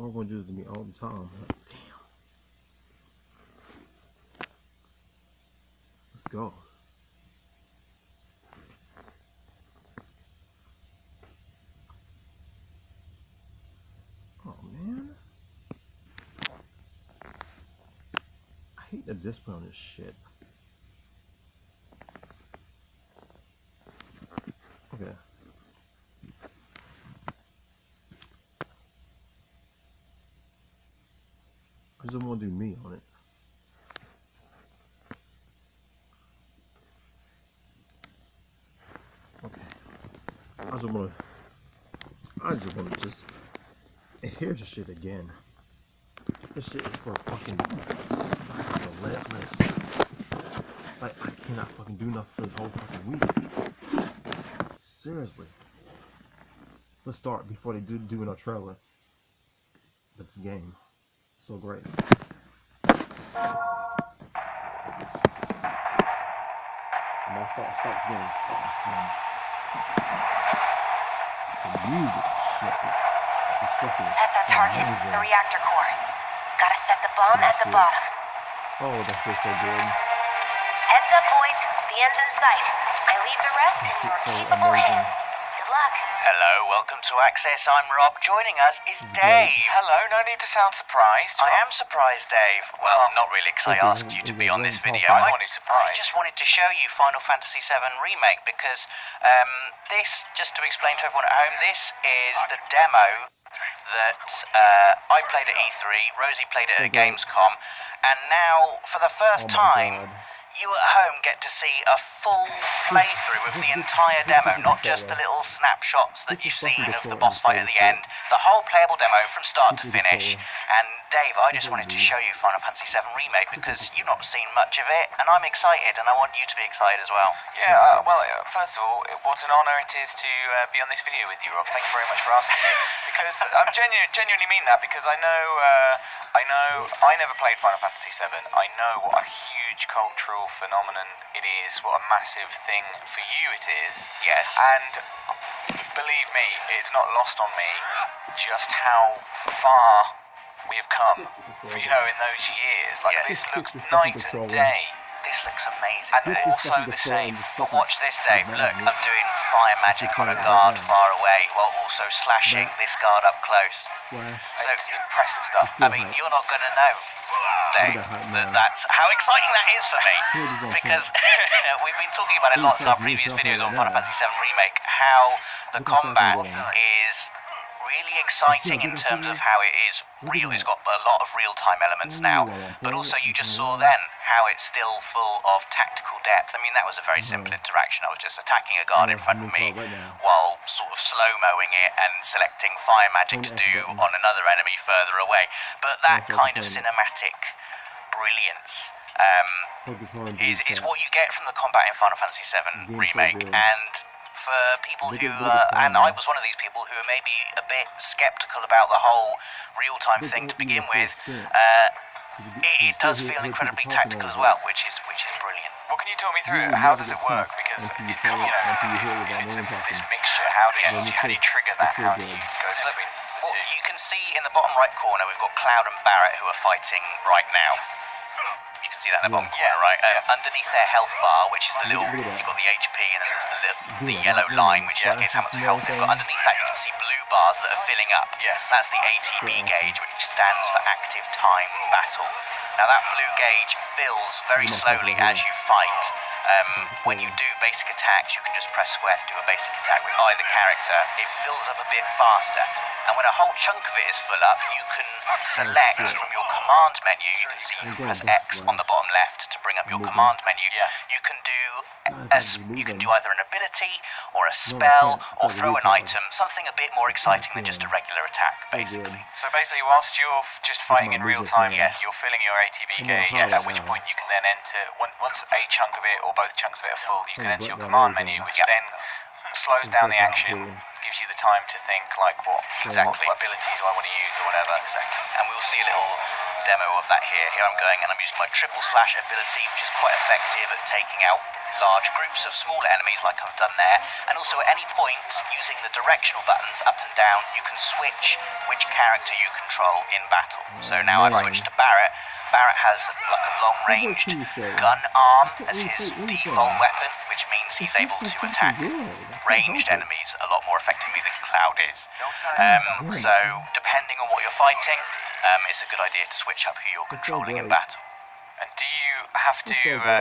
all I'm gonna do is to me all the time. Damn. Let's go. Oh man. I hate the display on this shit. Okay. I just want to do me on it. Okay. I just want to just here's the shit again. This shit is for fucking relentless. Like I cannot fucking do nothing for this whole fucking week. Seriously. Let's start before they do no trailer. This game. So great. My thoughts about this game is awesome. The music shit is fucking That's our target, amazing. the reactor core. Gotta set the bomb at the bottom. Oh, that feels so good. Heads up, boys. The end's in sight. I leave the rest in your so capable amazing. hands. Good luck. Hello, welcome to Access. I'm Rob. Joining us is Dave. Hello, no need to sound surprised. I am surprised, Dave. Well, not really, because I asked you to be on this video. I'm only I surprised. just wanted to show you Final Fantasy VII Remake because this, just to explain to everyone at home, this is the demo that I played at E3, Rosie played it at Gamescom, and now, for the first time, you at home get to see a full playthrough of the entire demo, not just the little snapshots that you've seen of the boss fight at the end. The whole playable demo from start to finish. And Dave, I just wanted to show you Final Fantasy VII Remake because you've not seen much of it, and I'm excited, and I want you to be excited as well. Yeah, well, first of all, what an honour it is to be on this video with you, Rob. Thank you very much for asking me. Because I genuinely mean that, because I never played Final Fantasy VII. I know what a huge cultural phenomenon it is, what a massive thing for you it is. Yes. And believe me, it's not lost on me just how far we have come, in those years. Like, this looks night and day. This looks amazing. And also the same. But watch this, Dave. Look, I'm doing fire magic on a guard far away while also slashing this guard up close. So it's impressive stuff. I mean, you're not going to know, Dave, that's how exciting that is for me. Because we've been talking about it lots in our previous videos on Final Fantasy VII Remake, how the combat is really exciting in terms of how it is real. It's got a lot of real-time elements now, but also you just saw then how it's still full of tactical depth. I mean, that was a very simple interaction. I was just attacking a guard in front of me while sort of slow-mowing it and selecting fire magic to do on another enemy further away. But that kind of cinematic brilliance is what you get from the combat in Final Fantasy VII Remake. And for people who, and I was one of these people who are maybe a bit skeptical about the whole real-time thing to begin with, it does feel incredibly tactical as well, which is brilliant. Well, can you talk me through it? How does it work? Because, if it's this mixture, how do you trigger that? How do you go between the two? You can see in the bottom right corner, we've got Cloud and Barrett who are fighting right now. You can see that in the bottom corner, right? Underneath their health bar, which is the little, you've got the HP, and then there's the yellow line, which indicates how much health they've got. Underneath that, you can see blue bars that are filling up. Yes. That's the ATB gauge, which stands for Active Time Battle. Now, that blue gauge fills very slowly as you fight. When you do basic attacks, you can just press square to do a basic attack with either character. It fills up a bit faster. And when a whole chunk of it is full up, you can select from your command menu. You can see you press X on the bottom left to bring up your command menu. You can do either an ability or a spell or throw an item, something a bit more exciting than just a regular attack, basically. So basically, whilst you're just fighting in real time, Yes. you're filling your ATB gauge, at which point you can then enter, once a chunk of it or both chunks of it are full, you can enter your command menu, which then slows down the action, gives you the time to think, like, what ability do I want to use or whatever. And we'll see a little demo of that here. Here I'm going, and I'm using my triple slash ability, which is quite effective at taking out large groups of smaller enemies like I've done there, and also at any point using the directional buttons up and down you can switch which character you control in battle. So now I've switched to Barrett. Barrett has like a long-ranged gun arm as his default weapon, which means he's able to attack ranged enemies a lot more effectively than Cloud is. So depending on what you're fighting, it's a good idea to switch up who you're controlling in battle. And do you have to,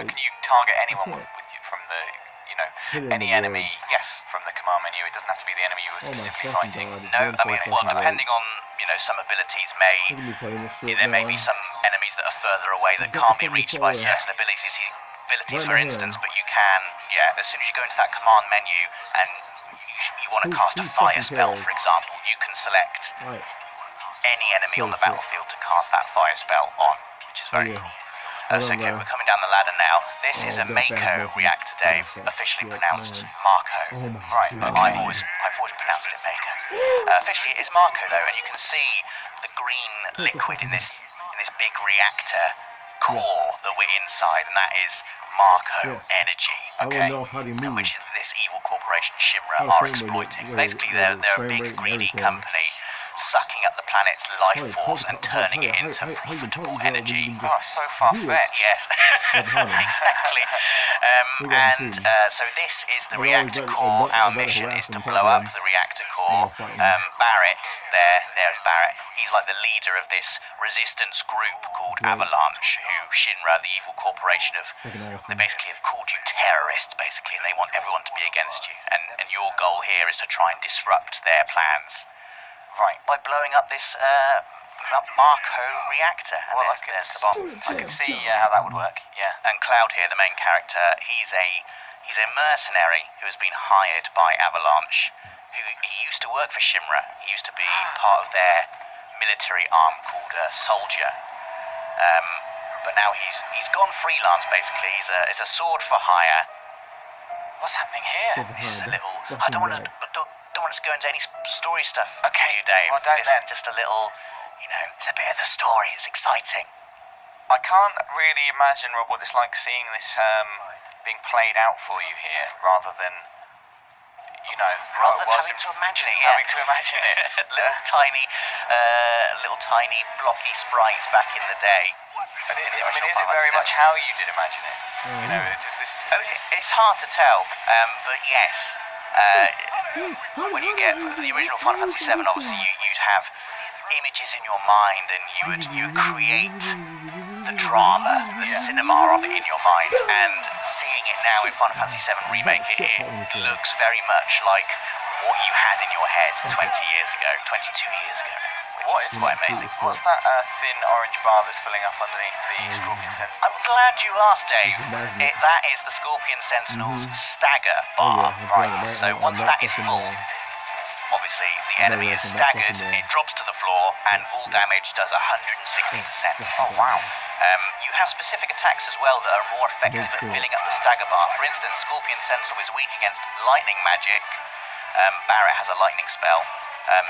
can you target anyone with you from the, any enemy? Yes, from the command menu. It doesn't have to be the enemy you were specifically fighting. No, I mean, well, depending on, some abilities there may be some enemies that are further away that can't be reached by certain abilities, for instance, but you can, as soon as you go into that command menu and you want to cast a fire spell, for example, you can select any enemy on the battlefield to cast that fire spell on, which is very cool. So okay, we're coming down the ladder now. This is a Mako reactor, Dave, officially pronounced Marco. Right, I've always pronounced it Mako. Officially it is Marco though, and you can see the green liquid in this big reactor core that we're inside, and that is Marco energy, okay? Which this evil corporation Shimra are exploiting. Basically, they're a big greedy company sucking up the planet's life force and turning it into profitable energy. Oh, so far-fetched. Yes, exactly. So this is the reactor core. Our mission is to blow up the reactor core. Barrett, there's Barrett. He's like the leader of this resistance group called Avalanche, who Shinra, the evil corporation they basically have called you terrorists, basically, and they want everyone to be against you. And your goal here is to try and disrupt their plans. Right, by blowing up this Marco reactor. Well, I can see how that would work. Yeah. And Cloud here, the main character, he's a mercenary who has been hired by Avalanche. He used to work for Shimra. He used to be part of their military arm called Soldier. But now he's gone freelance. Basically, he's a sword for hire. What's happening here? This is a little. I don't want to go into any story stuff. Okay, Dave. Well, don't it's then. just a little, it's a bit of the story. It's exciting. I can't really imagine, Rob, what it's like seeing this being played out for you here, rather than, rather than having to imagine it. Yeah. Having to imagine it. little tiny blocky sprites back in the day. Is it very much how you did imagine it? It's hard to tell, but yes. When you get the original Final Fantasy VII, obviously you'd have images in your mind, and you would create the drama, the cinema of it in your mind. And seeing it now in Final Fantasy VII Remake, it looks very much like what you had in your head 22 years ago. Which is quite amazing. What's that thin orange bar that's filling up underneath the Scorpion Sentinel? I'm glad you asked, Dave. That is the Scorpion Sentinel's stagger bar. Right. So once that is full, obviously the enemy is staggered, it drops to the floor, and all damage does 160%. Oh wow. You have specific attacks as well that are more effective at filling up the stagger bar. For instance, Scorpion Sentinel is weak against lightning magic. Barrett has a lightning spell.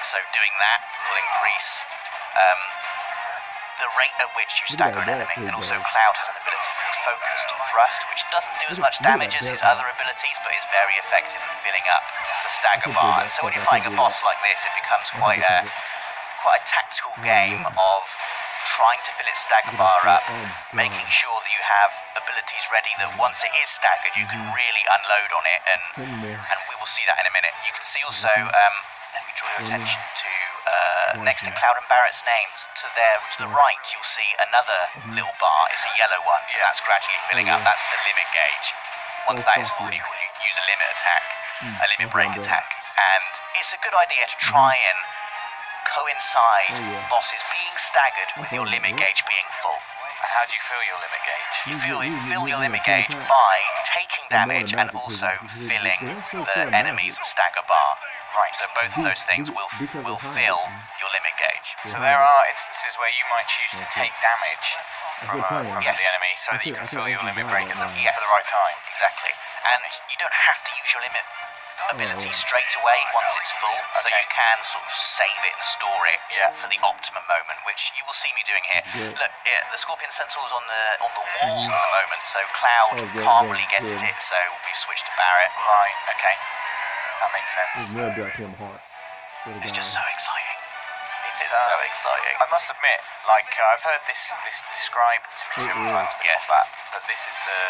So doing that will increase the rate at which you stagger an enemy, and also Cloud has an ability called Focused Thrust, which doesn't do as much damage as his other abilities, but is very effective at filling up the stagger bar. And so when you're fighting a boss like this, it becomes quite a tactical game of trying to fill its stagger bar up, making sure that you have abilities ready that once it is staggered, you can really unload on it, and we will see that in a minute. You can see also, let me draw your attention to next to Cloud and Barrett's names, to the right, you'll see another little bar. It's a yellow one. That's gradually filling up. That's the limit gauge. Once that is full, you can use a limit attack, a limit break attack, and it's a good idea to try and coincide bosses being staggered with your limit gauge being full. How do you fill your limit gauge? You fill your limit gauge by taking damage and also filling the enemy's stagger bar. Right, so both of those things will fill your limit gauge. So there are instances where you might choose to take damage from the enemy so that you can fill your limit break for the right time. Exactly. And you don't have to use your limit ability straight away once it's full, so you can sort of save it and store it for the optimum moment, which you will see me doing here. Look, the Scorpion Sentinel's on the wall at the moment, so Cloud can't really get at it, so we've switched to Barret. Right. Okay. That makes sense. There's no Black Kingdom Hearts. It's just so exciting. It's so so exciting. I must admit, like I've heard this described to me several times. Yes. But this is the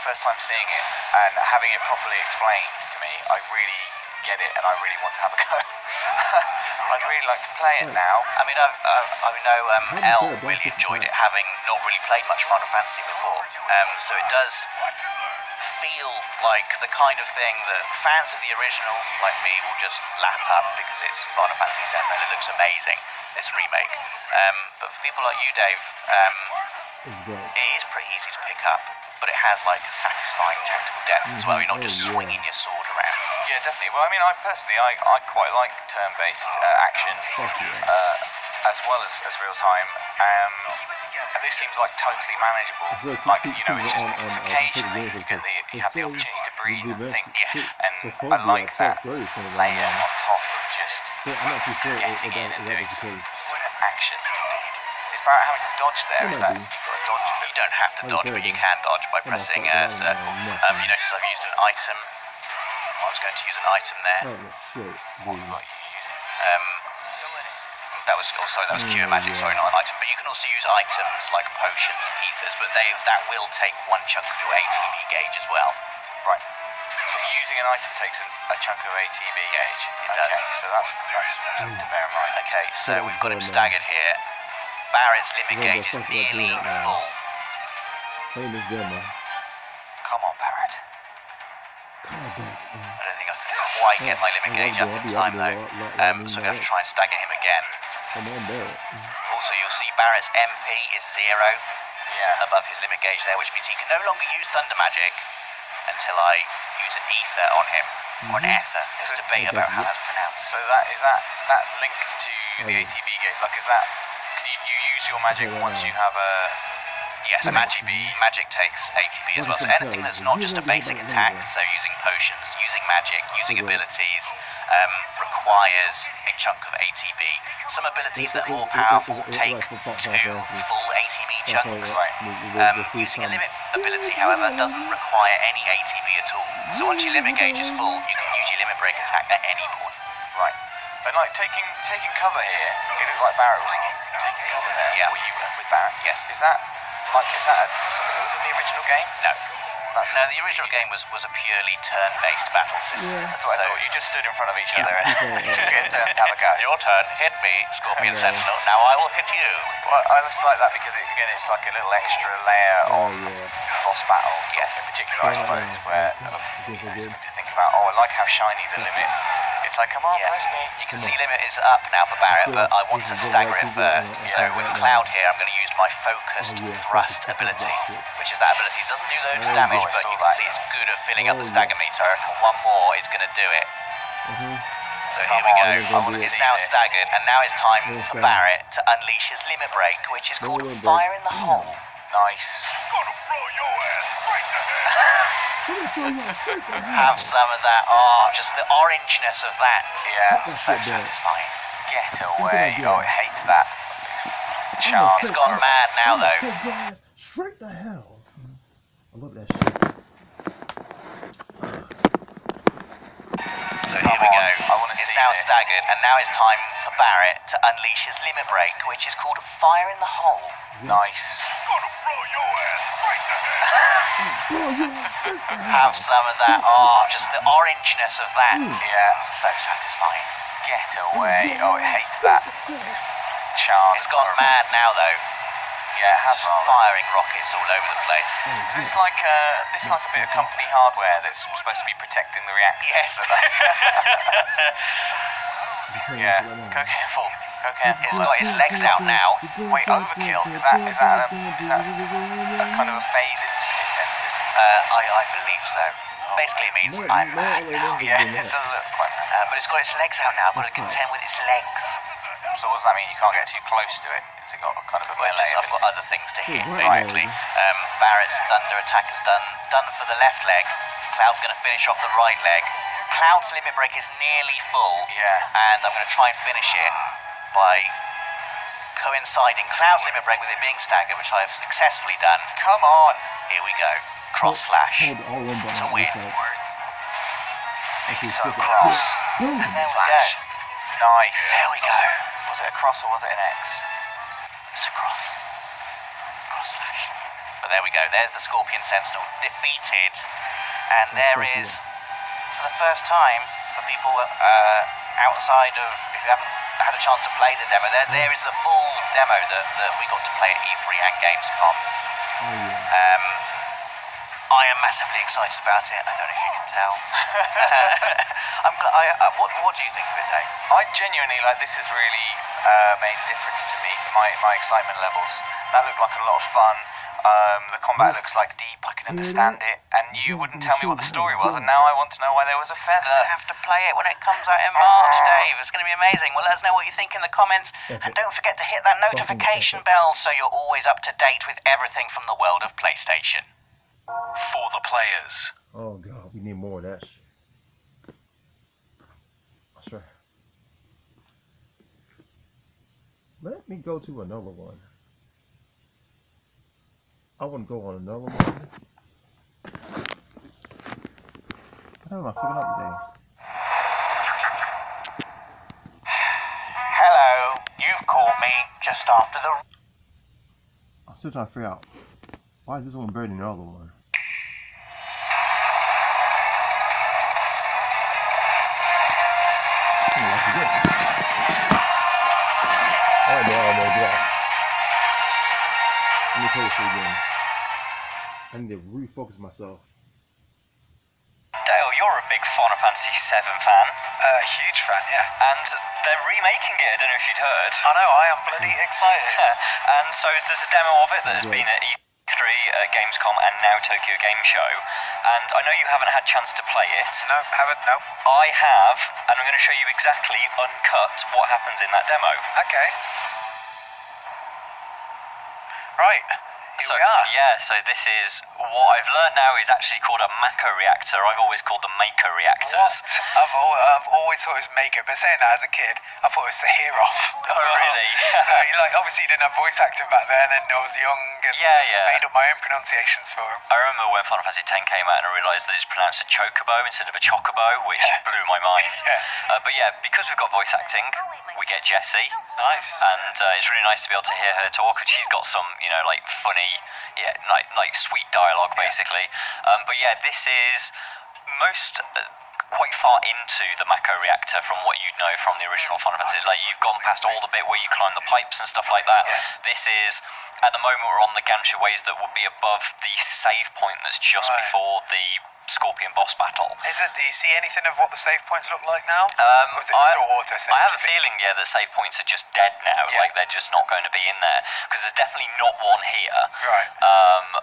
first time seeing it and having it properly explained to me. I really get it, and I really want to have a go. I'd really like to play it now. I mean, I know Elle really enjoyed it, having not really played much Final Fantasy before. So it does feel like the kind of thing that fans of the original, like me, will just lap up because it's Final Fantasy VII and it looks amazing, this remake. But for people like you, Dave, it is pretty easy to pick up, but it has like a satisfying tactical depth as well. You're not just swinging your sword around. Yeah, definitely. Well, I mean, I personally quite like turn-based action, as well as real time. And this seems like totally manageable. Like, you know, it's just occasionally you have the opportunity to breathe and think, yes. And I like that layer on top of just getting in and doing some action. Is Barret having to dodge there? Is that for a dodge? You don't have to dodge, but you can dodge by pressing circle. You notice I've used an item. I was going to use an item there. What are you using? That was cure magic, sorry, not an item. But you can also use items like potions and ethers, but that will take one chunk of your ATB gauge as well. Right. So using an item takes a chunk of ATB Yes, gauge. it does. So that's something to bear in mind. Okay, so we've got him staggered here. Barret's limit gauge is nearly full. Play this demo. Come on, Barret. I don't think I can quite get my limit gauge up in time though. So I'm going to have to try and stagger him again. Come on, Barret. Also, you'll see Barret's MP is 0 above his limit gauge there, which means he can no longer use Thunder Magic until I use an ether on him. Or an ether. There's a debate about how that's pronounced. So that linked to the ATB gauge. Like, can you use your magic once you have a... Yes, magic takes ATB as well. So anything that's not just a basic attack, so using potions, using magic, using abilities, requires a chunk of ATB. Some abilities that are more powerful take 2 full ATB chunks. Using a limit ability, however, doesn't require any ATB at all. So once your limit gauge is full, you can use your limit break attack at any point. Right. But like taking cover here, it looked like Barret was taking cover there. Yeah. Were you with Barret? Yes. Is that something that was in the original game? No. No, the original game was a purely turn-based battle system. Yeah. That's what I thought. You just stood in front of each other and Yeah. took it to have a go. Your turn, hit me, Scorpion Yeah. Sentinel. Now I will hit you. Well, I just like that because it's like a little extra layer on boss battles. Yes. In particular, I suppose, where Good. to think about. Oh, I like how shiny the limit. It's like, come on, press me. You can see limit is up now for Barret, but I want to stagger it first. So with Cloud here, I'm going to use my focused thrust ability, which is that ability. It doesn't do loads of damage, but you can see it's good at filling up the stagger meter. I reckon one more is going to do it. So here we go. It's now staggered, and now it's time for Barret to unleash his limit break, which is called Fire in the Hole. Nice. Have some of that. Oh, just the orangeness of that. Yeah. So satisfying. Get away. Oh, it hates that. Charge. It's gone mad now, though. Take your ass straight to hell. I love that shit. So here we go. It's now staggered, and now it's time for Barret to unleash his limit break, which is called Fire in the Hole. Nice. Have some of that. Oh, just the orangeness of that. Yeah. So satisfying. Get away. Oh, it hates that. Charge. It's gone mad now, though. Yeah, it has. Firing rockets all over the place. Is this like a bit of company hardware that's supposed to be protecting the reactor? Yes. Yeah. Go careful. Go careful. It's got its legs out now. Wait, overkill. Is that a kind of a phase it's entered? I believe so. Basically, it means I'm mad now. Yeah, it does look quite mad. But it's got its legs out now. I've got to contend with its legs. So what does that mean? You can't get too close to it? Has it got a kind of a melee? I've got other things to hit, Right. basically. Barret's thunder attack is done for the left leg. Cloud's going to finish off the right leg. Cloud's limit break is nearly full. Yeah. And I'm going to try and finish it by coinciding Cloud's limit break with it being staggered, which I have successfully done. Come on. Here we go. Cross slash Hold all one button to on win. this side. Words. Actually, So switch it. close. Boom. And there we go. Slash. Nice. There we go. Was it a cross or was it an X? It's a cross. Cross slash. But there we go. There's the Scorpion Sentinel defeated. And there is, for the first time, for people outside of, if you haven't had a chance to play the demo, there is the full demo that we got to play at E3 and Gamescom. Oh, yeah. I am massively excited about it. I don't know if you can tell. What do you think of it, Dave? I genuinely, like, this has really made a difference to me, my excitement levels. That looked like a lot of fun. The combat looks like deep, I can understand it. And you wouldn't tell me what the story was, and now I want to know why there was a feather. I have to play it when it comes out in March, Dave. It's going to be amazing. Well, let us know what you think in the comments. And don't forget to hit that notification bell so you're always up to date with everything from the world of PlayStation. For the players. Oh god, we need more of that shit. Sure. Let me go to another one. I want to go on another one. I don't know, I figured out today. Hello, you've caught me just after the... I'm still trying to figure out why is this one better than the other one. Alright, man, I'm gonna do that. Let me play this again. I need to refocus myself. Dale, you're a big Final Fantasy VII fan. Huge fan, yeah. And they're remaking it, I don't know if you'd heard. I know, I am bloody excited. And so there's a demo of it that has been at E3, Gamescom, and now Tokyo Game Show. And I know you haven't had a chance to play it. No, haven't, no. I have, and I'm going to show you exactly, uncut, what happens in that demo. Okay. Right. Here we are. Yeah, so this is what I've learned now is actually called a Mako reactor. I've always called them Mako reactors. What? I've always thought it was Maker, but saying that as a kid, I thought it was the hero. Oh, really? So, like, obviously you didn't have voice acting back then, and I was young, and just made up my own pronunciations for him. I remember when Final Fantasy X came out and I realised that it's pronounced a chocobo instead of a chocobo, which blew my mind. But yeah, because we've got voice acting, we get Jessie. Nice. And it's really nice to be able to hear her talk, and she's got some, you know, like funny, like sweet dialogue, basically. But yeah, this is most... quite far into the Mako reactor from what you know from the original Final Fantasy. Like, you've gone past all the bit where you climb the pipes and stuff like that. Yes. This is, at the moment, we're on the gantry ways that will be above the save point that's just before the Scorpion boss battle. Do you see anything of what the save points look like now? Or is it I just all auto-save? have a feeling, that save points are just dead now. Yeah. Like, they're just not going to be in there. Because there's definitely not one here. Right.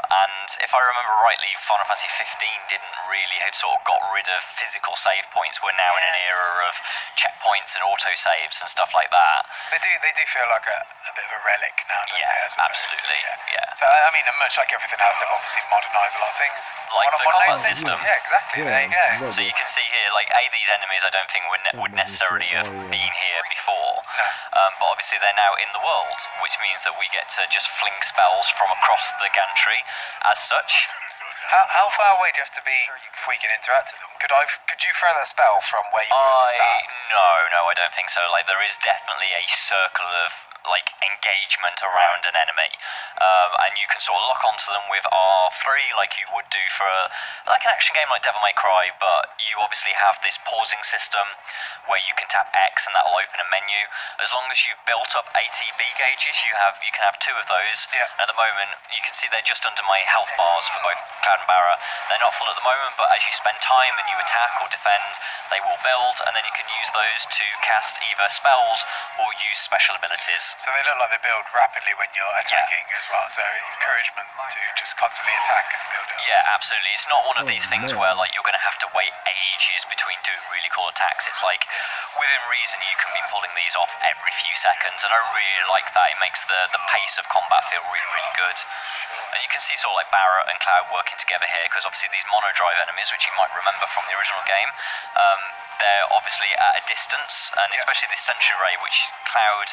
And if I remember rightly, Final Fantasy 15 didn't really, had sort of got rid of physical save points. We're now in an era of checkpoints and auto-saves and stuff like that. They do feel like a bit of a relic now, don't they? I suppose. Absolutely. Yeah. So, I mean, much like everything else, they've obviously modernised a lot of things. Like the combat Modernized system. Yeah, exactly. Yeah, There you go. So you can see here, like, these enemies I don't think would necessarily have been here before. But obviously they're now in the world, which means that we get to just fling spells from across the gantry as such. How far away do you have to be before you can interact with them? Could you throw that spell from where you were at the start? No, I don't think so. Like, there is definitely a circle of like engagement around an enemy, and you can sort of lock onto them with R3 like you would do for like an action game like Devil May Cry, but you obviously have this pausing system where you can tap X and that will open a menu. As long as you've built up ATB gauges, you can have 2 of those. And at the moment you can see they're just under my health bars for both Cloud and Barra. They're not full at the moment, but as you spend time and you attack or defend, they will build, and then you can use those to cast either spells or use special abilities. So they look like they build rapidly when you're attacking as well, so encouragement to just constantly attack and build up. Yeah, absolutely. It's not one of these things where like you're going to have to wait ages between doing really cool attacks. It's like, within reason, you can be pulling these off every few seconds, and I really like that. It makes the pace of combat feel really, really good. And you can see sort of like Barrett and Cloud working together here, because obviously these mono-drive enemies, which you might remember from the original game, they're obviously at a distance, and especially this Sentry Ray, which Cloud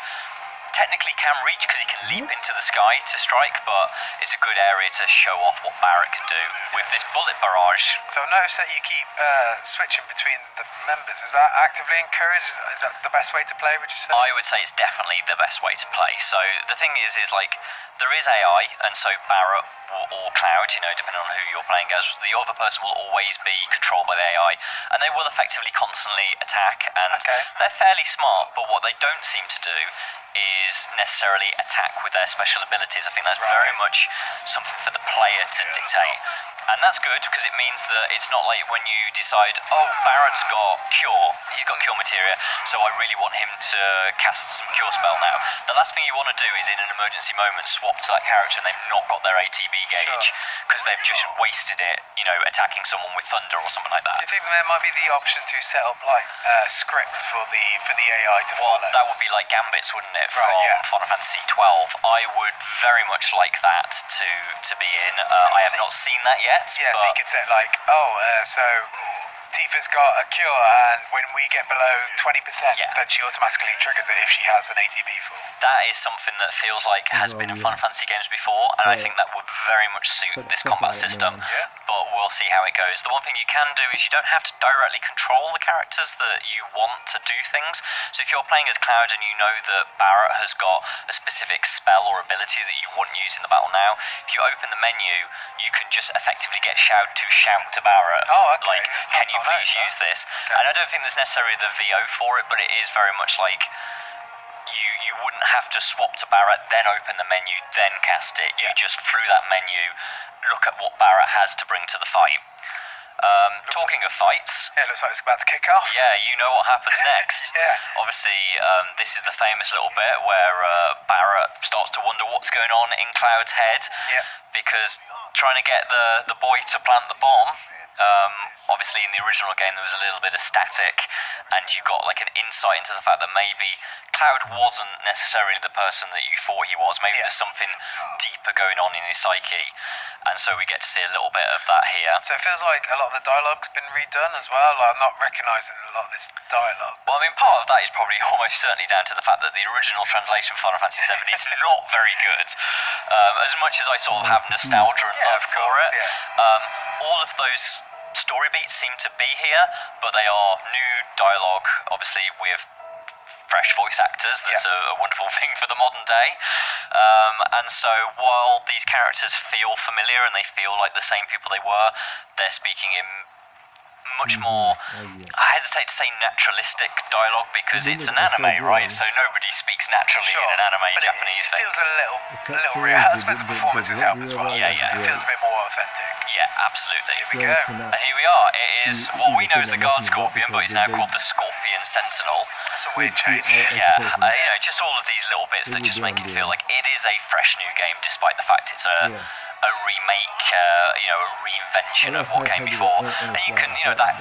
technically can reach because he can leap into the sky to strike, but it's a good area to show off what Barrett can do with this bullet barrage. So I've noticed that you keep switching between the members. Is that actively encouraged? Is that the best way to play, would you say? I would say it's definitely the best way to play. So the thing is like, there is AI, and so Barrett or Cloud, depending on who you're playing as, the other person will always be controlled by the AI, and they will effectively constantly attack, and they're fairly smart, but what they don't seem to do is necessarily attack with their special abilities. I think that's very much something for the player to dictate. And that's good, because it means that it's not like when you decide, oh, Barrett's got Cure, he's got Cure Materia, so I really want him to cast some Cure spell now. The last thing you want to do is in an emergency moment swap to that character and they've not got their ATB gauge, because they've just wasted it, attacking someone with Thunder or something like that. Do you think there might be the option to set up like scripts for the AI to follow? Well, that would be like Gambits, wouldn't it, from Final Fantasy 12? I would very much like that to be in. I have not seen that yet. Yeah, so you could say like, so Tifa's got a cure, and when we get below 20%, then she automatically triggers it if she has an ATB full. That is something that feels like has been in Final Fantasy games before, and I think that would very much suit this combat system, but we'll see how it goes. The one thing you can do is you don't have to directly control the characters that you want to do things. So if you're playing as Cloud and you know that Barrett has got a specific spell or ability that you want used in the battle now, if you open the menu, you can just effectively get Shroud to shout to Barrett, like, can you please use this? And I don't think there's necessarily the VO for it, but it is very much like you wouldn't have to swap to Barrett, then open the menu, then cast it. You just, through that menu, look at what Barrett has to bring to the fight. Talking of fights... Yeah, it looks like it's about to kick off. Yeah, you know what happens next. Obviously, this is the famous little bit where Barrett starts to wonder what's going on in Cloud's head, because trying to get the boy to plant the bomb, obviously in the original game there was a little bit of static, and you got like an insight into the fact that maybe Cloud wasn't necessarily the person that you thought he was. Maybe there's something deeper going on in his psyche, and so we get to see a little bit of that here. So it feels like a lot of the dialogue's been redone as well. Like, I'm not recognising a lot of this dialogue. Well, I mean, part of that is probably almost certainly down to the fact that the original translation of Final Fantasy VII is not very good. As much as I sort of have nostalgia and love for it, all of those story beats seem to be here, but they are new dialogue, obviously with fresh voice actors. That's a wonderful thing for the modern day. And so while these characters feel familiar and they feel like the same people they were, they're speaking in much more, I hesitate to say naturalistic dialogue, because it's an anime, right? So nobody speaks naturally in an anime Japanese thing. It feels a little real. I suppose the performances help as well. Yeah. It feels a bit more authentic. Yeah, absolutely. Here we go. And here we are. It is what we know as the Guard Scorpion, but it's now called the Scorpion Sentinel. That's a weird change. Just all of these little bits that just make it feel like it is a fresh new game, despite the fact it's a remake, a reinvention of what came before. And you can, that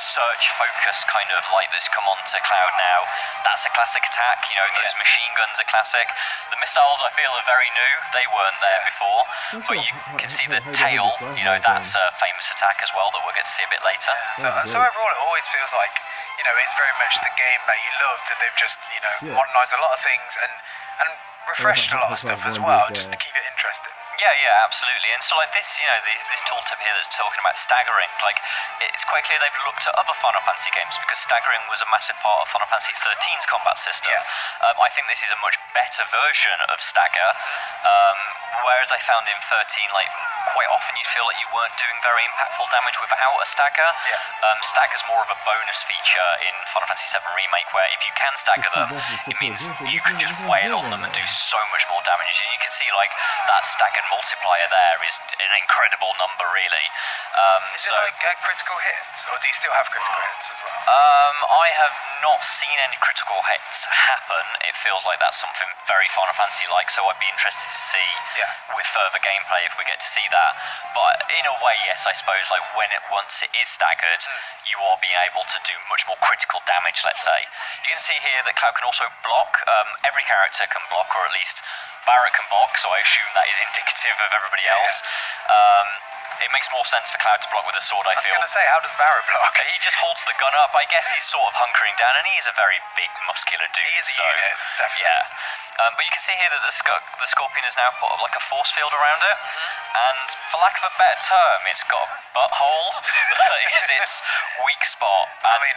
search focus kind of light that's come onto Cloud now, that's a classic attack. Those machine guns are classic. The missiles, I feel, are very new. They weren't there before. But you can see the tail, that's a famous attack as well that we'll get to see a bit later. So overall, it always feels like, it's very much the game that you loved, and they've just, modernised a lot of things and refreshed a lot of stuff as well, just to keep it interesting. Yeah, absolutely. And so like this, this tooltip here that's talking about staggering, like it's quite clear they've looked at other Final Fantasy games, because staggering was a massive part of Final Fantasy 13's combat system. I think this is a much better version of stagger, whereas I found in 13, like quite often you'd feel like you weren't doing very impactful damage without a stagger. Stagger's more of a bonus feature in Final Fantasy VII Remake, where if you can stagger them, it means you can just wail on them and do so much more damage. And you can see like that staggered multiplier there is an incredible number, really. Is it like critical hits, or do you still have critical hits as well? I have not seen any critical hits happen. It feels like that's something very Final Fantasy-like, so I'd be interested to see with further gameplay if we get to see that. But in a way, yes, I suppose, like once it is staggered, you are being able to do much more critical damage, let's say. You can see here that Cloud can also block. Every character can block, or at least Barrett can block, so I assume that is indicative of everybody else. It makes more sense for Cloud to block with a sword, I feel. I was going to say, how does Barrett block? He just holds the gun up. I guess he's sort of hunkering down, and he's a very big, muscular dude. He is a unit, definitely. Yeah. But you can see here that the Scorpion is now put like a force field around it, and for lack of a better term, it's got a butthole that is its weak spot. I mean,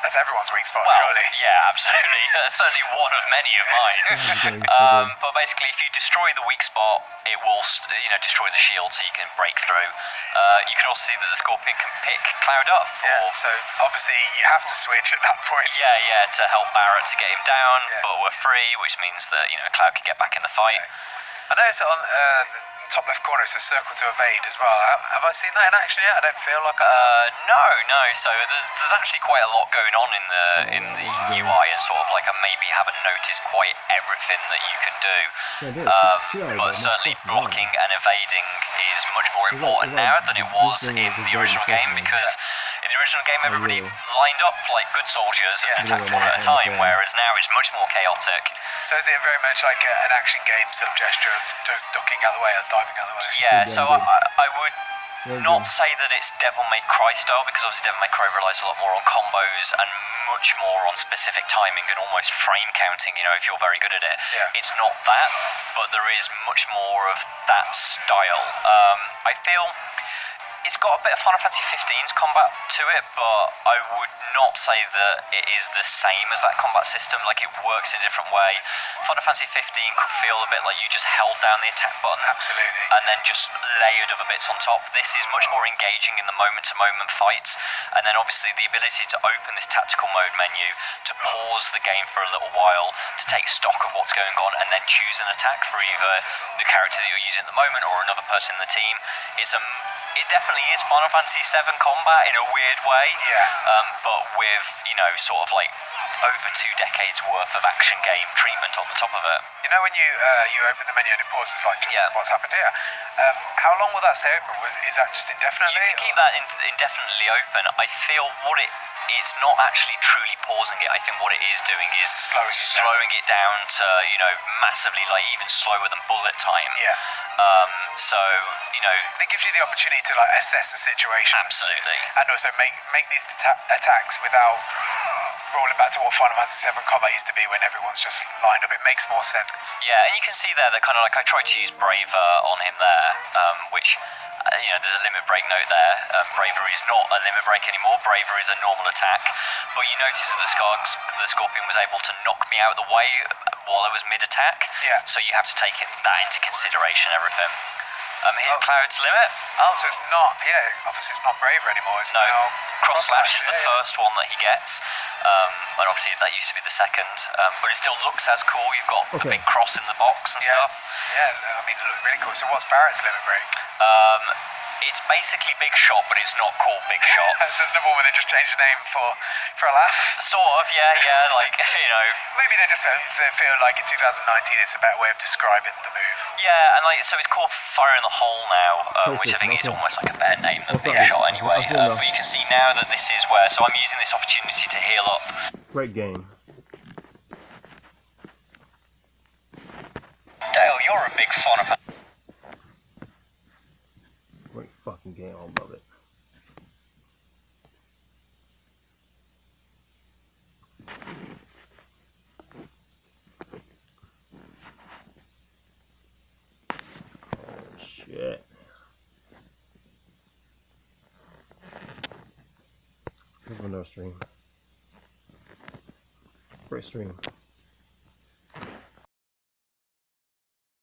that's everyone's weak spot, Well, surely. yeah, absolutely. Certainly one of many of mine. But basically, if you destroy the weak spot, it will, destroy the shield, so you can break through. You can also see that the Scorpion can pick Cloud up. Yeah, so obviously you have to switch at that point. Yeah, to help Barrett to get him down, Yeah. but we're free, which means that Cloud can get back in the fight. I noticed on the top left corner it's a circle to evade as well. Have I seen that in action yet? I don't feel like No. So there's actually quite a lot going on in the UI, and sort of like I maybe haven't noticed quite everything that you can do. But certainly blocking and evading is much more important now than it was in the original game, because in the original game everybody lined up like good soldiers and attacked one at a time, whereas now it's much more chaotic. So is it very much like an action game sort of gesture of ducking out of the way or diving out of the way? Yeah, so I would not say that it's Devil May Cry style, because obviously Devil May Cry relies a lot more on combos and much more on specific timing and almost frame counting, if you're very good at it. Yeah. It's not that, but there is much more of that style. I feel it's got a bit of Final Fantasy 15's combat to it, but I would not say that it is the same as that combat system. Like, it works in a different way. Final Fantasy 15 could feel a bit like you just held down the attack button. Absolutely. And then just layered other bits on top. This is much more engaging in the moment-to-moment fights, and then obviously the ability to open this tactical mode menu, to pause the game for a little while, to take stock of what's going on, and then choose an attack for either the character that you're using at the moment or another person in the team. It definitely is Final Fantasy 7 combat in a weird way, but with, sort of like over 2 decades worth of action game treatment on the top of it. When you open the menu and it pauses like just what's happened here, how long will that stay open? Is that just indefinitely? You can keep that indefinitely open. I feel it's not actually truly pausing it. I think what it is doing is slowing it down to, massively, like even slower than bullet time. Yeah. So, it gives you the opportunity to like assess the situation. Absolutely. And also make these attacks without rolling back to what Final Fantasy 7 combat used to be when everyone's just lined up. It makes more sense. Yeah, and you can see there that kind of like I tried to use Braver on him there, which, there's a limit break note there. Bravery is not a limit break anymore. Braver is a normal attack. But you notice that the Scorpion was able to knock me out of the way while I was mid-attack. Yeah. So you have to take that into consideration, everything. Here's Cloud's limit. Oh, so it's not, obviously it's not Braver anymore. It's now Cross Slash is the first one that he gets. And obviously that used to be the second. But it still looks as cool. You've got the big cross in the box and stuff. Yeah, I mean, it looked really cool. So what's Barrett's limit break? It's basically Big Shot, but it's not called Big Shot. So there's another one where they just changed the name for a laugh? Sort of, yeah, like, Maybe they just they feel like in 2019 it's a better way of describing the move. Yeah, and so it's called Fire in the Hole now, which I think is almost like a better name than Big Shot anyway. But you can see now that this is where, so I'm using this opportunity to heal up. Great game. Dale, you're a big fan of... Great fucking game, I love it. Oh shit. Here's another stream. Great stream.